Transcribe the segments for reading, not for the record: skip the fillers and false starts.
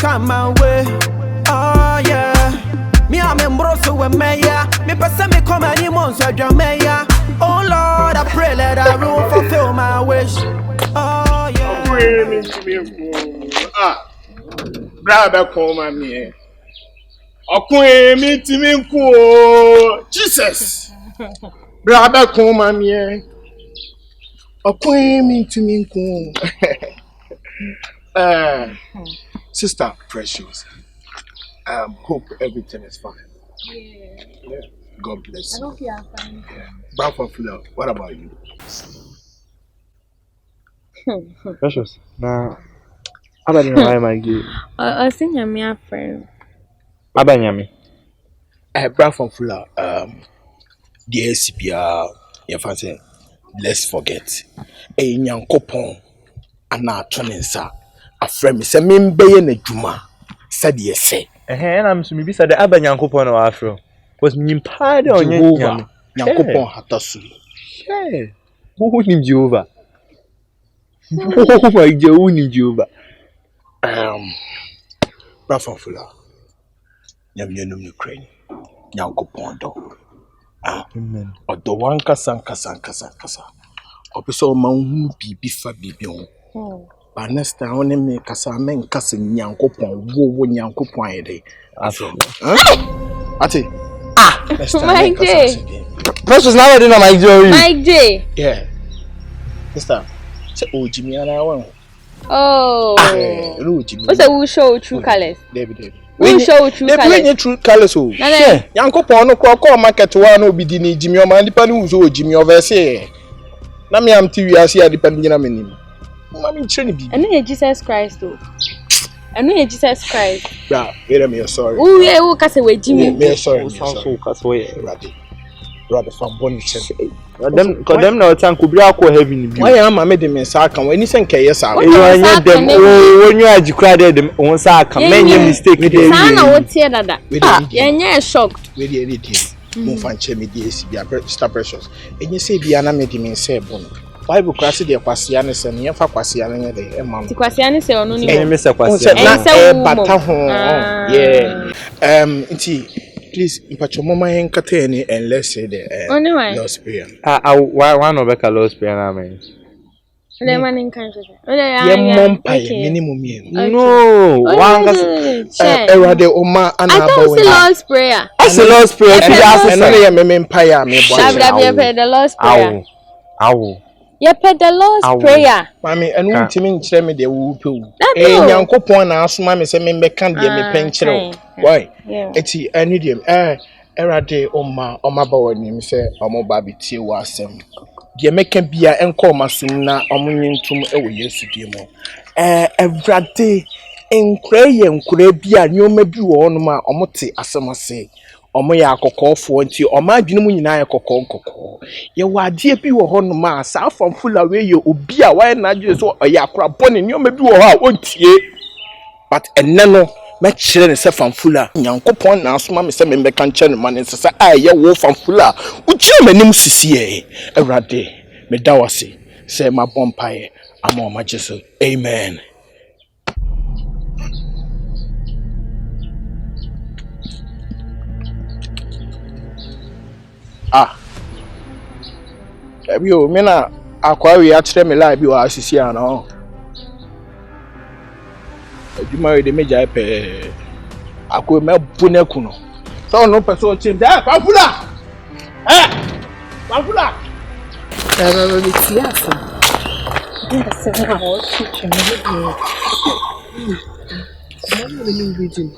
come my way. Oh yeah. Me I'm a broso with Maya. Me person me come any months with Jamaica. Oh Lord, I pray let I will fulfill my wish. Oh yeah. Grab come me. Me Timinko. Jesus. Grab come me. Me Timinko. Sister Precious. Hope everything is fine. Yeah. God bless you. I hope you are fine. Yeah. Bravo Philo, what about you? Precious. Now, Abanyami, my girl. I think I'm your friend. Abanyami. Bravo Philo, the SCPR, your fancy, let's forget. A young coupon, and now turning, sir. A friend, Miss Mimbe and a Juma, said yes, say. And I'm to be said the Abanyankopon or Afro was Mimpad on Jehovah. Yankopon Hatasu. Hey, who named Jehovah? Oh my Jehovah, named Jehovah. Bravo Fula. Yam Ukraine. Yankopon dog. Amen. Or the one kasa. Opiso man bibi fa bibi on. But next time only me kasa men kasa Yankopon wo Yankopon ede. Afro. Ati. Mike J. Precious now I don't know Mike J. Mike J. Yeah. Mister. Say Jimmy and I want. Oh. Jimmy. What's a show true colors? David. We show true colors. They bring true colors. Yeah. Yankopon no kwa market one no be di Jimmy o man depend who so Jimmy over say. Na me am TV as here depend na me nim. Mama cheni bi. I know Jesus Christ though. I know Jesus Christ. Yeah, wait a minute, sorry. Oh yeah, who can say we Jimmy? Me sorry. Rather from bonus. Them no time could be aqua heavy. Why am I made them in Saka when you think yes, I when you are declared them on Saka, many mistake. Sana what here that? Yeah, shocked. Really anything. Move and check me this, Star Precious. And you say Biana made him in Sebon. Bible class the Quasianis and Yafa Quasian the Emma. The Quasianis say on only Mr. Quasian. Yeah. Please, impart your mama and Katani and let's say the Lost Prayer. Why no better Lost Prayer? I mean, the man in country. Minimum. No, one Erade Oma and I thought the Lost Prayer. That's the Lost Prayer. And only a empire. The Lost Prayer. Ow. You pay the Lord's Prayer. Mammy, and won't Timmy tell me the whoop. Young coupon asked Mammy, say, me can't get me pension. Why? It's a medium. Erade Oma boy name, say, Omo Baby Tea was some. The American beer and call my son now, Omunion to a years to demo. Every day in Crayon could be a new maybe one my omote, as I must say. Omoya akoko fo nti o ma adwene mu nyina akoko ye wade bi wo ho no ma sa from full away ye obi a why na adwene so oya akora bone ni o ma bi wo ho a ontie but enne no me kire ne se from full a nyankopon na asoma me se me kan kire ne man se a ye wo from full a uchi manim sisie awrade me dawase se ma bompae ama ma jesu amen. Ebio me na akwa we atre me live bi wa asisi ana eduma we de meja pe akwa me buneku no so no person change pamfula pamfula no ni tiafa yes na o chiche me no ni region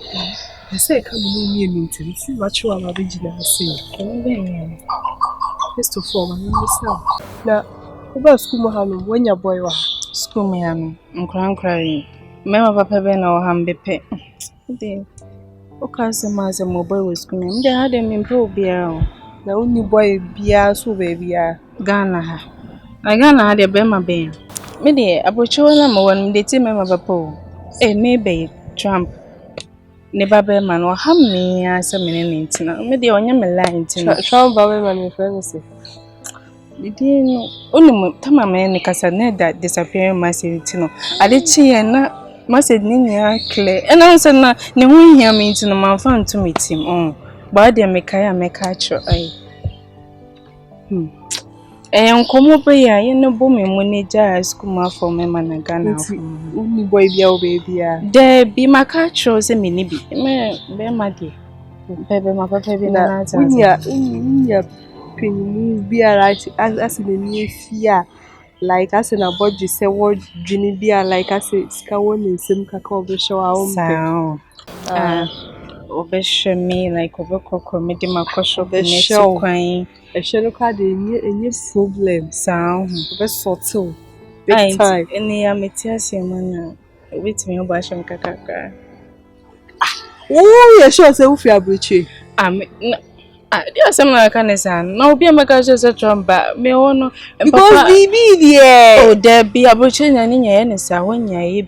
ese ka me no mi enti si wacho ama region ase first of all I miss na oba school mo hanu wanya boy wa school me hanu nkran mema papa be na o hambepe de o ka se ma se mo boy we school me de ha de me mpe obia o na uni boy bia so ba bia Ghana ha de be ma be me de abocho na mo wan de ti mema papa o me be Trump ne baba ma no ham me asa me ne ntina me de onya me line ntina Trump baba ma me friend say Iddi no only tama me ne kasa ne da disappearing massive ntina ade chi ye na Must say Nina clear. And I said na ne won hear me into no man fan to meet him on. But they make catch your eye. Nkomo be ya ye no bo me manager school ma for me man Ghana. Uni boy bia o baby ya. There be my catch say me ni bi. Me be ma de. Bebe ma papa bi na ta. Unya penny bia right as in the fear. Like I said, about you say what Jenny be like I say, Scawan in some cacao be show our own sound. Over me like over cocoa, made my crush of the show. Crying. A shadow card in your problem. Sound. Over sort too. Big time. Any amethyst, man. With me, Basham Kaka. Oh, yeah, sure, say, if you are breachy. There's some like an son. No, be a macassar a trumba. Me ono because BB, yeah. Oh, there be a butcher and in your NSA when ye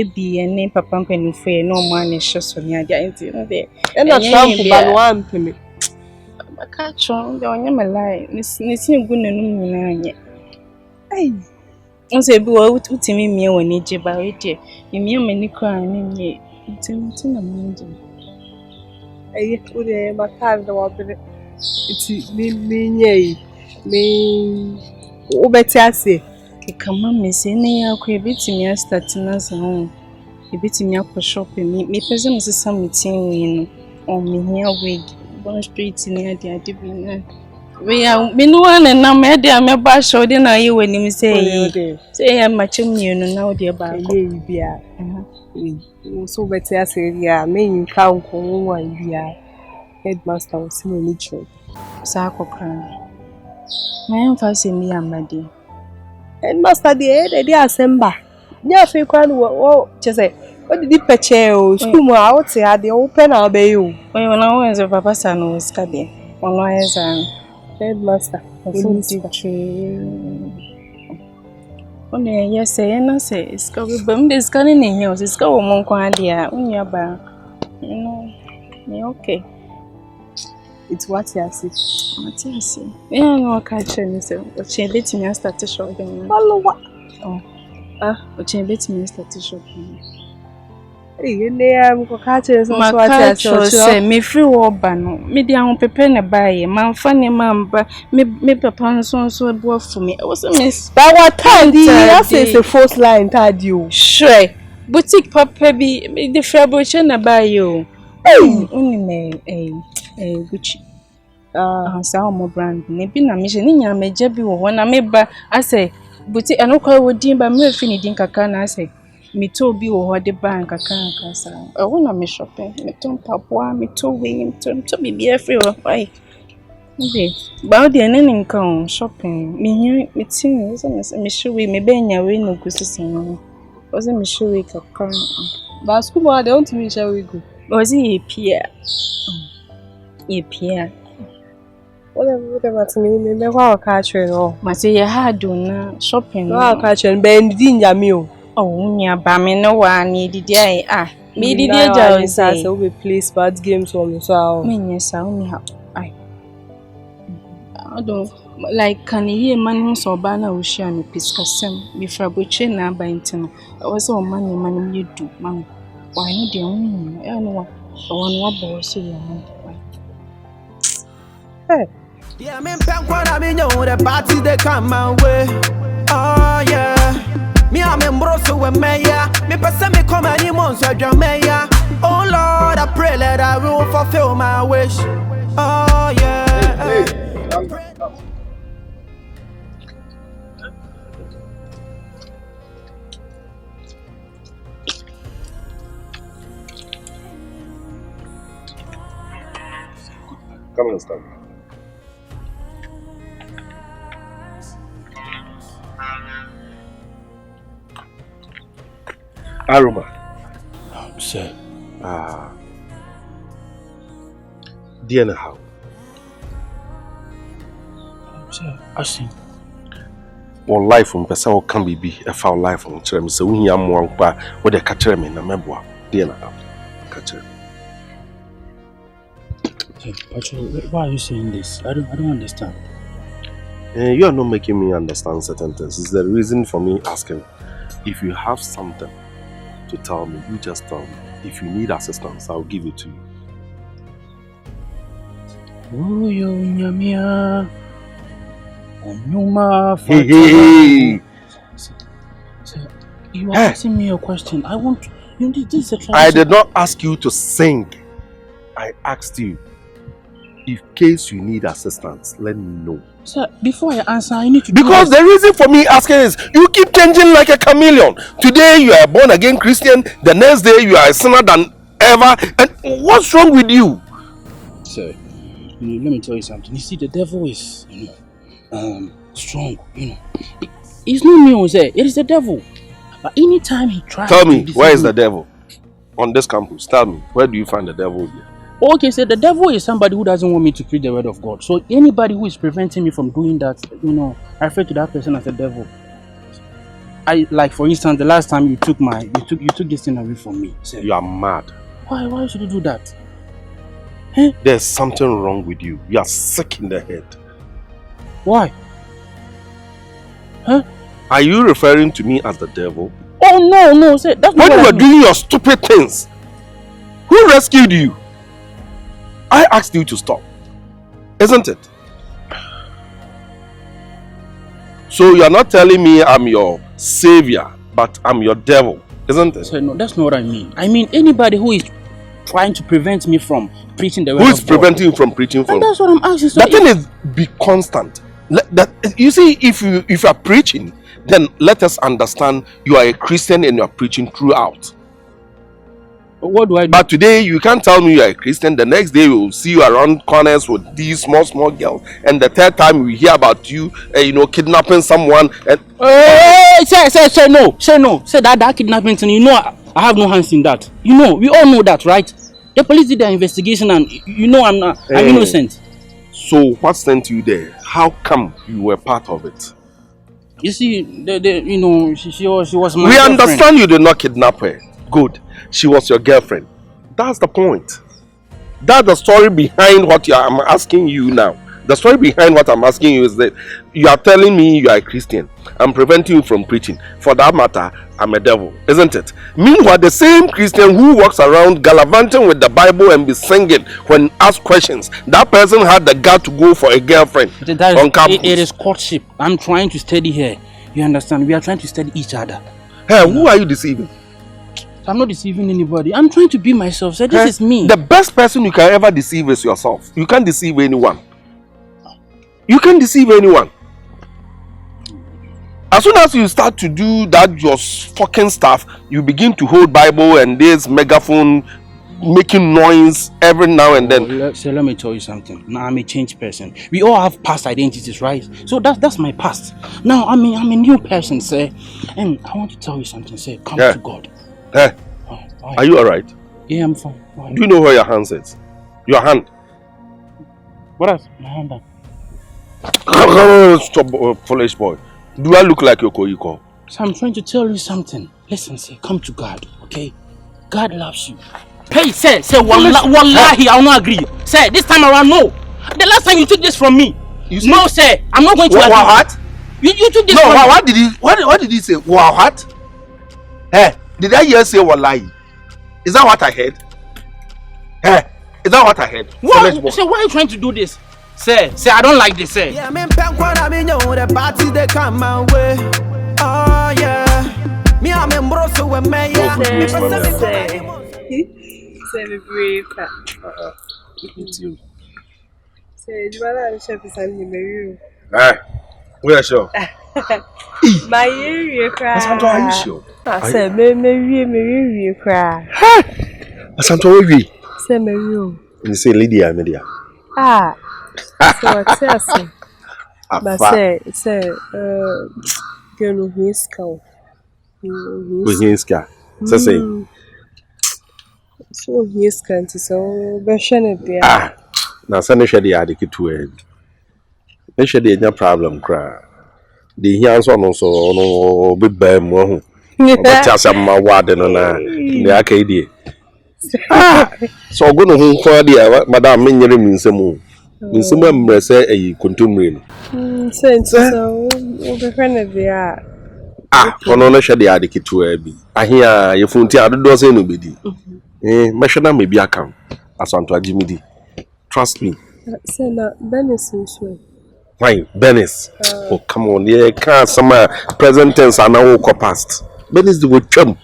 be a name papa penny fair. No man is just on your identity. And not trump about one penny. I can't show the on your lie. Listen, good and yet. Ay, I say, boy, what to me when you jib about it. You mean many crying in ye. It's a mountain. I put a matter the water. It's me, Obetiasi. Come on, Miss, any are creating me starting us home. A bit me up for shopping. Me present is some meeting on me here wig. One street in the idea. We are me no one and now my dear, my bar showed in a year when you say, I'm much immune now, dear bar. So better I say, yeah, me count on 1 year. Headmaster was in a job. Sako crown. My emphasis me and my dear. Headmaster, the dear Semba. Near free crown, just say, what did you purchase? School, I would say, the open I'll be you. When I was a papa son was studying. On lawyers and headmaster. Only yes, say, and I say, it's got to be this canning in yours. It's got one quantia on your back. You know, me okay. It's what you see. What you see? Yeah, no catching so. But she let me start to shop. Follow what? But she let me start to shop. Hey, I'm catching so what you say. Me free Obano. Me the own prepare na buy. Man funny man, but me papa so bought for me. I was a miss. But what time did you say the first line told you? Sure. Boutique papa be the fabrication na buy you. Hey, only me Gucci. So more brand. Maybe na mission in your major be one. I meba. I say, boutique. I no call with dim, but me finishing kakana. I say, me to be over the bank kakana kasa. I wanna me shopping. Me to Papua. Me to wing. To be everywhere. Why? Okay. But the ending come shopping. Me here. Me think. Me sure we me be in your way no go see someone. Wasn't me sure we kakana. But school boy, they don't reach where we go. Was he Pierre? Pierre. Whatever to me, me wa catch you no. Ma say you had do na shopping. Wa catch you be ndin ya me o. Oh nya ba me no wa ni didi ai me didi ja say we play smart games for me so. Me nya sa me ha. Ai. I don't like can you man so ba na wo share no piskasem be frabuche na ba ntino. I was so man you do man. Why no dey on you know one boss you hey. Yeah, me punk when I mean you the party they come my way. Oh yeah. Me I'm in broso with me yeah. Me person me come any months I drum me yeah. Oh Lord, I pray that I will fulfill my wish. Oh yeah. Hey. Come and stand. Aroma. Sir. Dear how? Sir, I see. Or life from person can be a foul life from term. So we are more by what they catch me in a member. Dear how? Catch him. Why are you saying this? I don't understand. You are not making me understand certain things. It's the reason for me asking if you have something to tell me. You just tell me. If you need assistance, I'll give it to you. Hey. You are asking me a question. I want you. This is a I did not ask you to sing. I asked you, in case you need assistance, let me know. Sir, before I answer, I need to. Because the reason for me asking is you keep changing like a chameleon. Today you are a born again Christian. The next day you are a sinner than ever. And what's wrong with you? Sir, let me tell you something. You see, the devil is, strong. It's not me, sir. It is the devil. But anytime he tries. Tell me, where is the devil on this campus? Tell me, where do you find the devil here? Okay, so the devil is somebody who doesn't want me to preach the word of God. So anybody who is preventing me from doing that, I refer to that person as the devil. For instance, the last time you took this thing away from me. Sir. You are mad. Why should you do that? There's something wrong with you. You are sick in the head. Why? Are you referring to me as the devil? Oh no, sir. That's not when you were doing your stupid things, who rescued you? I asked you to stop, isn't it? So you are not telling me I'm your savior, but I'm your devil, isn't it? Sir, no, that's not what I mean. I mean anybody who is trying to prevent me from preaching the word of God. Who is preventing you from preaching? And that's what I'm asking. So the thing is, be constant. You see, if you are preaching, then let us understand you are a Christian and you are preaching throughout. What do I do? But today you can't tell me you are a Christian. The next day we will see you around corners with these small girls, and the third time we hear about you, kidnapping someone. And say no. Say that kidnapping thing. I have no hands in that. We all know that, right? The police did their investigation, and I'm innocent. So what sent you there? How come you were part of it? You see, she was my We girlfriend. understand you did not kidnap her. Good. She was your girlfriend. That's the point. That's the story behind what I'm asking you now. The story behind what I'm asking you is that you are telling me you are a Christian. I'm preventing you from preaching. For that matter, I'm a devil, isn't it? Meanwhile, the same Christian who walks around gallivanting with the Bible and be singing when asked questions, that person had the gut to go for a girlfriend on campus. It is courtship. I'm trying to study her. You understand? We are trying to study each other. Hey, who are you deceiving? I'm not deceiving anybody. I'm trying to be myself. So this is me. The best person you can ever deceive is yourself. You can't deceive anyone. You can't deceive anyone. As soon as you start to do that your fucking stuff, you begin to hold Bible and this megaphone making noise every now and then. So let me tell you something. Now I'm a changed person. We all have past identities, right? So that's my past. Now I'm a new person, sir. And I want to tell you something, sir. Come to God. Hey, are you alright? Yeah, I'm fine. Do you know where your hand is? Your hand. What else? My hand. Stop, foolish boy. Do I look like your Koiko? So I'm trying to tell you something. Listen, say, come to God, okay? God loves you. Hey, say, wallahi, I will not agree. Say, this time around, no. The last time you took this from me. No, say, I'm not going to agree. What? You took this from me. No, what did he say? What? Hey, did I hear say wallahi? Is that what I heard? Hey, is that what I heard? What? Say, why are you trying to do this? Say, I don't like this, say. Yeah, the party they come my way. Oh yeah. Me I'm in Brussels with me. Say me brave. It's you. Say you are the chef is me you. We are sure. My area cry. Asanto, are you sure? I said me cry. Asanto, we. Say me you. You say Lydia, media. So what's it? But say, girl who is cow. Who is cow? Say. So he is Scanty, so version there. Now send share the addict to it. They share the problem cry. The hands on so no big bam one. But some word and the arcade. So go to home for the Madame Minion means a moon. In some members say a contumely. Since so, over friend there. Ah, ono no hwe de ade ketua bi. Ahia ye funti adodo se no bedi. Mehwe me bi account. Asanto agimidi. Trust me. Sena Benison so. Why, Benis? Oh, come on, yeah, can't some present tense and now past. Benis the would chum.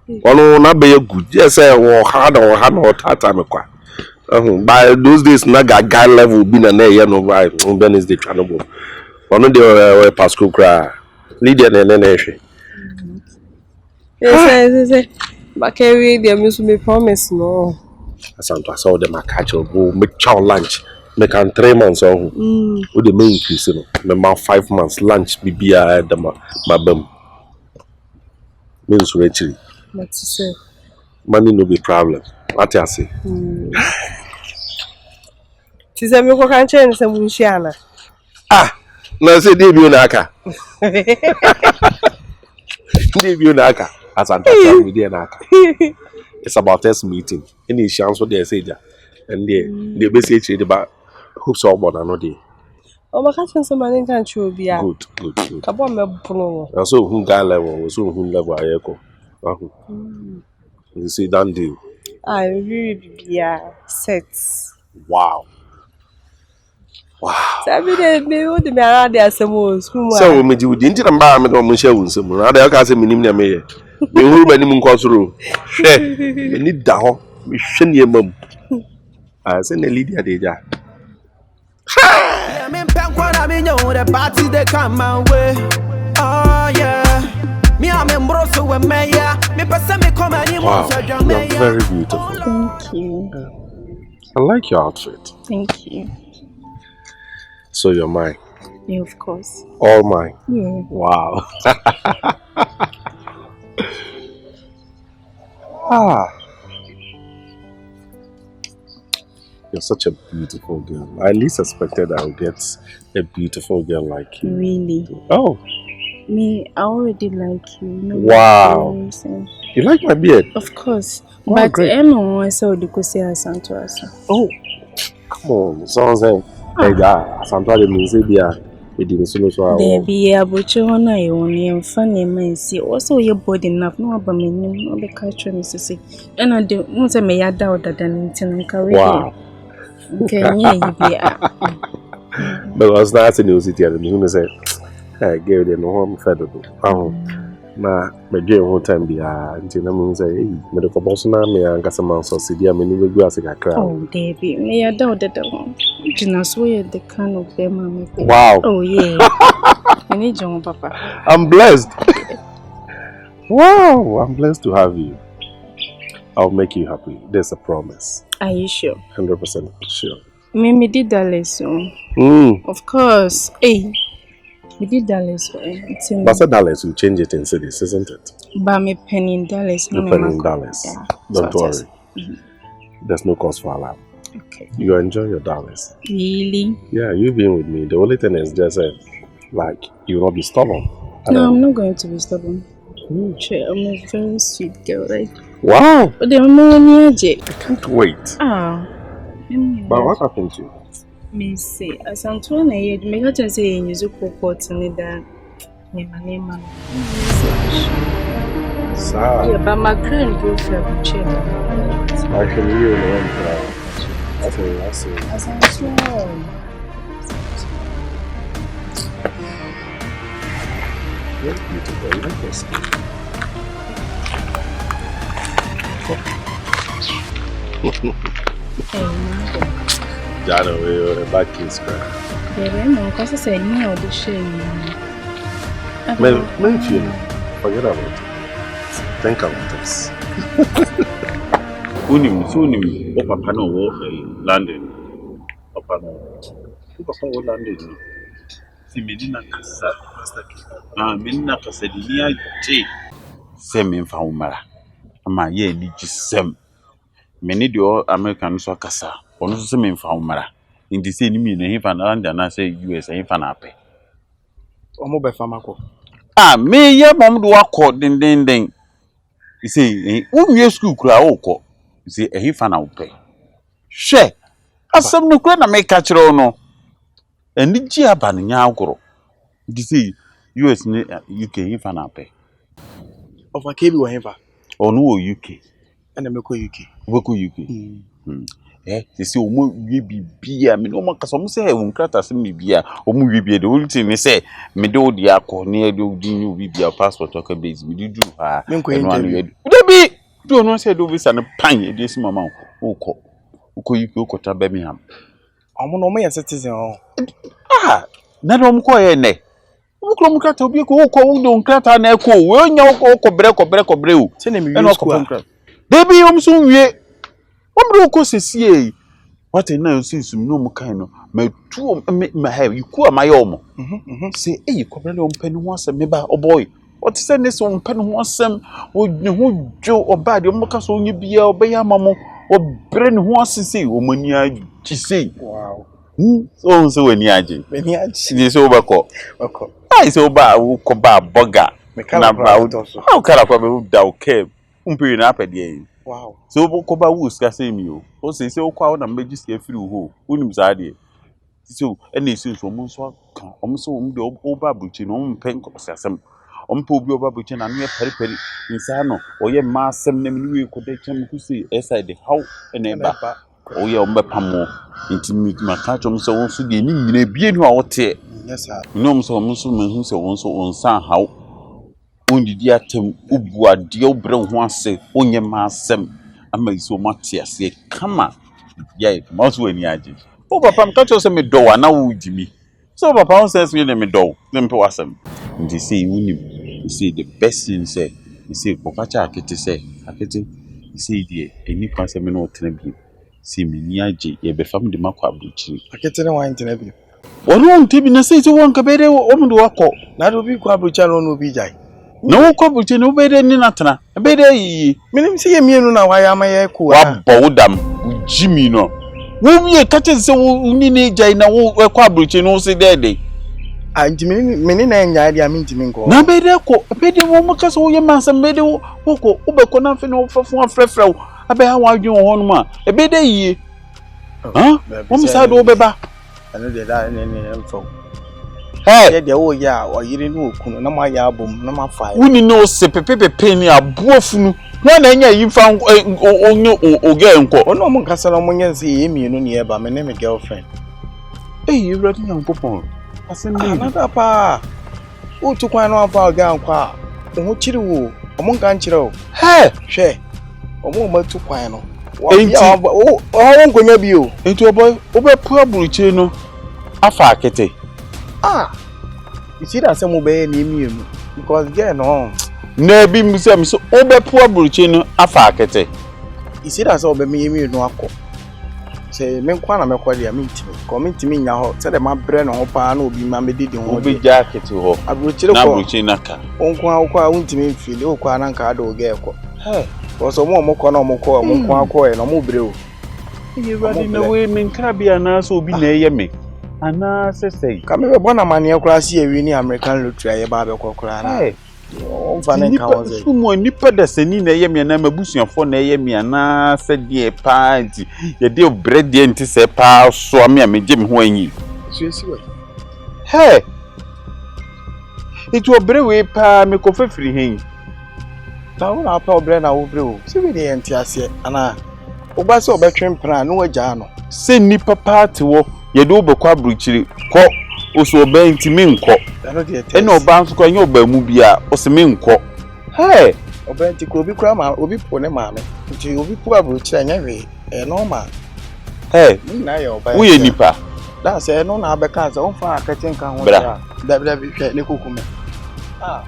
One not be good. Yes, or hard or tata me qua. By those days, naga guy level been an air no right. Benis the channel. One of the Pascal cry. Lydia and Nenshi. Yes, but carry the amusement promise no. I saw them a catch up, make chow lunch. Make 3 months or with the main increase, my 5 months lunch be the my bum. Means richly. But say Money no be problem. What I say? Tis a milk can change some Munshiana. Ah, no, say debut naka. Debut naka. As I'm talking with the naka. It's about test meeting. Any chance what they say there, and they basically about hoops or more than no day. Oh, my husband, some money can't you be a Good. about my pro. And so whom guy level, so whom level I echo. You see, done deal. I really be a set. Wow. Every day, me would be around there some more school. So, me do the environment of Michelle Wilson. Rather, I can't say minimum. Me who many moon cross through. Share. Me need down. Me shen ye mum. I send a lady a day. Yeah, me punk when I mean you the party they come my way. Oh yeah. Me I'm in Brussels with me yeah. Me person me come and you Wow, you're very beautiful. Thank you. I like your outfit. Thank you. So you're mine. Yeah, of course. All mine. Yeah. Wow. You're such a beautiful girl. I at least expected I would get a beautiful girl like you. Really? Oh. Me, I already like you. Wow. You like my beard? Of course. Oh, but great. I saw the Kosia Santo. Oh. Come on. Someone saying, hey, yeah, Santo means it didn't so. There be a butcher on I only and funny man see also your body enough no about me no be catch me to say. And I do want to me doubt that an intern career. Wow. Okay, yeah, you be But I was not in the city and you say, I gave them no home federal. Na me dwe ho time bia nti na mun say me de koboso na me anka sama so sidia me ni begu ase kakra. Oh, Debbie, me ya doubt that one. Jina so you the kind of them me. Wow. Oh yeah. I need John Papa. I'm blessed. Wow, I'm blessed to have you. I'll make you happy. There's a promise. Are you sure? 100% sure. Me did that lesson. Of course. Hey. We did Dallas. But said Dallas, you change it in cities, isn't it? But me penny in Dallas. You penny in Dallas. Yeah. Don't worry. There's no cause for alarm. Okay. You enjoy your Dallas. Really? Yeah, you've been with me. The only thing is just like you will not be stubborn. No, I'm not going to be stubborn. Sure, I'm a very sweet girl, right? Wow. But the money, I can't wait. But what happened to you? Me say, as Antoine, I make her just say in your report and that name. Sad. Yeah, but my grand girlfriend, chill. Actually, you know, I see. As Antoine. You're beautiful. You like your skin. Jano, you're a bad kiss, man. Yeah, no, because I said, me or the shame. Forget about it. Think about this. Unim, Papa no London. Papa no. Papa London. Si Medina Casa, Medina Casa, Dinia J. Same in Faumara. Ama ye ni jisem. Many do American so Casa. Ono so me Faumara. In the same mean, he fan London, I say US, and fan ape. Omo be famako. Me ye mom do accord den. You say, your school cry oko. You say, he fan ape. She. Asem no kra na me catch no. And the Giaban Yagro. You see, US, UK, he fan ape. Of a KB or ever. Or no UK. And I'm UK. Woko UK. They say, we be beer. Me no more custom say, cratas me beer. We be the only thing they say, me do the alcohol near you be a passport or a base. We do her. Do not say do this and a pine this mamma. Oko UK, Birmingham. I'm no citizen. Nadom coyene. Ukrom crata be go don't crata na echo. We nyoko breko. Send me Baby, soon ye. One broke see. What a now since no more kind of my two my have you cool my own. Say, you could on penny once a meba or boy. What send this on penny once some would no Joe or bad your mocas only be obey a mamma or brain once to see woman ya see. Wow. So when yaji. When yaji is overco. I so bad who come back bugger. How can I probably doubt came? Umping up at the end. Wow. So Bokoba was scarcing you. O say so crowd and majesty through who, Unim's idea. So, any since almost the old babuchin on pen some Pobu babuchin and mere periphery in Sano, or your mass some name could they come who see aside the how and a bapa, or your mepamo, intimate my catch on so also the need a being out here. Yes, sir. No, so Muslim who so also on San how. Only the atom ubwa dio brown one say on your massem. I may so much yes, come on. Yea, most when yaji. Oh, papa, catch us a me door, now would me. So, papa says, we name a door, then to us. And they say, you see the best thing say, you see, Popacha, I say, I you see, dear, and you pass a minute to see me near J, ye be from the Macqua Butch. I can't tell why interview. What won't Tibin say to one cabere or woman to walk? That will be Quabucha no be jai. No Quabucha, no better than Natana, a better ye. Meaning, see me now, why am I a cool? Bowdam, Jimmy no. Who ye catches so many Jaina won't Quabucha no say that day. And many I mean to me go. No better co, a petty woman cast all your mass and made woko, Ubeko nothing over for one frefro. I bet how are you on ma, a better ye. Huh? One side over. I know that any info. Hey, the old ya or you didn't know, no my album, no my fire. We know, say, Pepe penny a boofun. One you found or girl. Oh, no more Cassalamonian see me nearby my name, a girlfriend. Hey, you writing on coupon. I said, another pa. Who took one of our gown car? Who chill among Ganchero? Hey, share. A moment to Quino. Oh, I won't go near you. Into a boy over poor Bruchino. Afakete. Ah, you see that some obey me because get on. No, be museum so over poor Bruchino. Afakete. You see that's all be me no acco. Say, men quana me qualia meet me. Come to me now, tell my brain or pan be my medidin will be jacket to her. I will chill Bruchinaka. Unqua won't me feel, oh, quananca do gecko. Hey, was a more moco, and a mobile. You running away, men crabby and us will be near me. And I say, come here, one of my near class here, we need American lottery, a barber clan. Hey, funny cows. Who more nipper the Senina Yemi and I'm a bush for Nayemi and I said, dear party, your dear bread the anti pa, so me and Jim Hoying. Hey, it will break away pa me coffee free him. Now, our poor bread, I will brew. See the anti-asia, and I. Obaso between plan, no jano. Send nipper party, you do Boquabruchi, call also obeying to me, call. And no bounce going your Bermubia or some min call. Hey, obey to Kobe Crammer, or be poor mammy, until you be poor Bruchi and every, and no man. Hey, we nipper. That's a no Abacas, on fire, catching can that be Nicocume. Ah,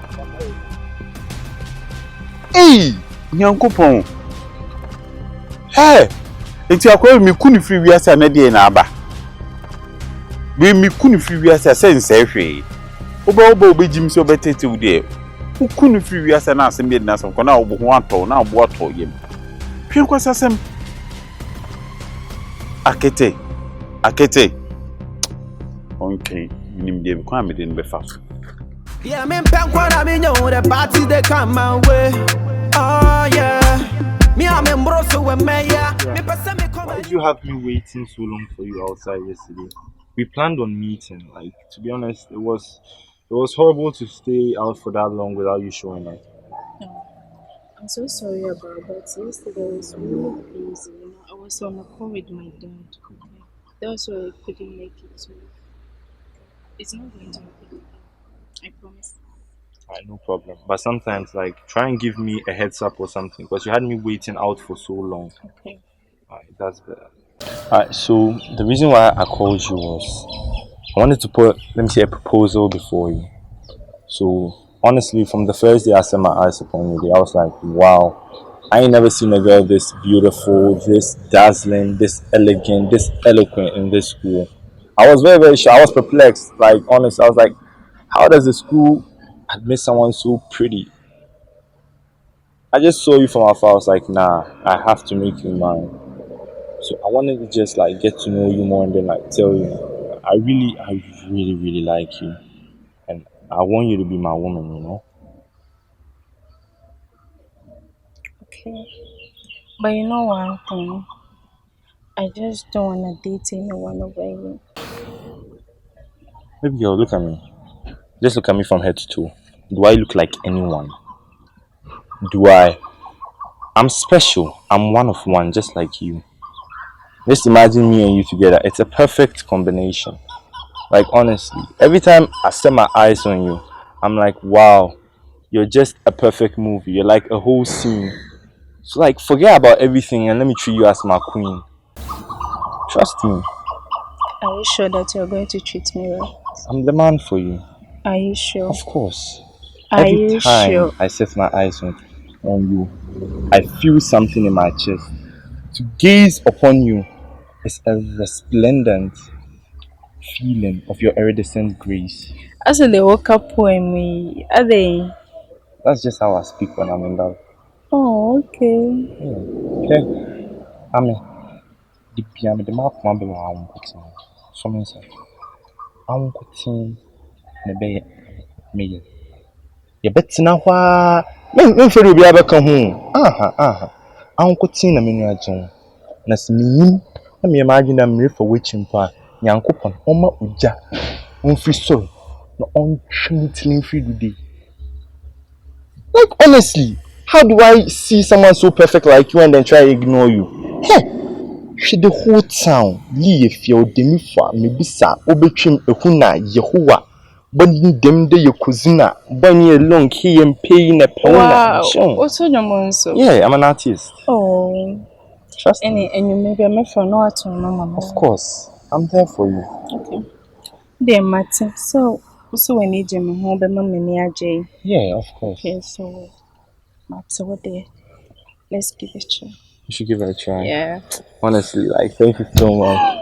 hey, young coupon. Hey, it's your call me couldn't free we as an idea in Abba. We me couldn't free we as a sense, eh? Obo be Jim so better to there. Who couldn't free we as an ass and made us on now, but one toll now, what for him? Pink was as him. Akete. Okay, you need to come in the fast. Yeah, I'm in Pankwan, I mean, the party they come my way. Oh, yeah. Why did you have me waiting so long for you outside yesterday? We planned on meeting. Like, to be honest, it was horrible to stay out for that long without you showing up. I'm so sorry about that. Yesterday I was really busy. I was on a call with my dad. Okay. That's why I couldn't make it. So it's not going to happen again. I promise. No problem. But sometimes, like, try and give me a heads up or something because you had me waiting out for so long. Okay. That's better. So the reason why I called you was I wanted to put, let me say, a proposal before you. So honestly, from the first day I set my eyes upon you, I was like, wow, I ain't never seen a girl this beautiful, this dazzling, this elegant, this eloquent in this school. I was very, very sure. I was perplexed. Like, honestly, I was like, how does the school admit someone so pretty? I just saw you from afar. I was like, nah, I have to make you mine. So I wanted to just like get to know you more and then like tell you, I really, really like you, and I want you to be my woman. Okay. But you know one thing? I just don't want to date anyone over you. Baby girl, look at me. Just look at me from head to toe. Do I look like anyone? Do I? I'm special. I'm one of one, just like you. Just imagine me and you together. It's a perfect combination. Like honestly, every time I set my eyes on you, I'm like, wow, you're just a perfect movie. You're like a whole scene. So like forget about everything and let me treat you as my queen. Trust me. Are you sure that you're going to treat me right? I'm the man for you. Are you sure? Of course. Are Every you time sure? I set my eyes on you, I feel something in my chest. To gaze upon you is a resplendent feeling of your iridescent grace. As in the woke up poem, are they? That's just how I speak when I'm in love. Oh, okay. Okay. I mean, the piano, the map, my baby, I'm putting. Something said, I'm putting the bay, me. You bet now, men for you be able to come home. Aha. I'm putting a miniature. Na sɛ menyim na imagine that mmere for waiting mpo nyankopɔn ɔma ogya ɔmfiri soro na ɔntwe me tiri mfiri dude. Like honestly, how do I see someone so perfect like you and then try to ignore you? Hey, she the whole town liye fie odemi fa mebisa obetwem ehu na Yehowa bani dem de yekozina bani along here pay na peuna. Wow. What's on your mind, so? Yeah, I'm an artist. Oh. Trust me. And you maybe I'm for no at all, mama. Of course, I'm there for you. Okay. Dear Martin, so we need you home, but mamma near Jay. Yeah, of course. Okay, so Martin, what there? Let's give it a try. You should give it a try. Yeah. Honestly, like, thank you so much.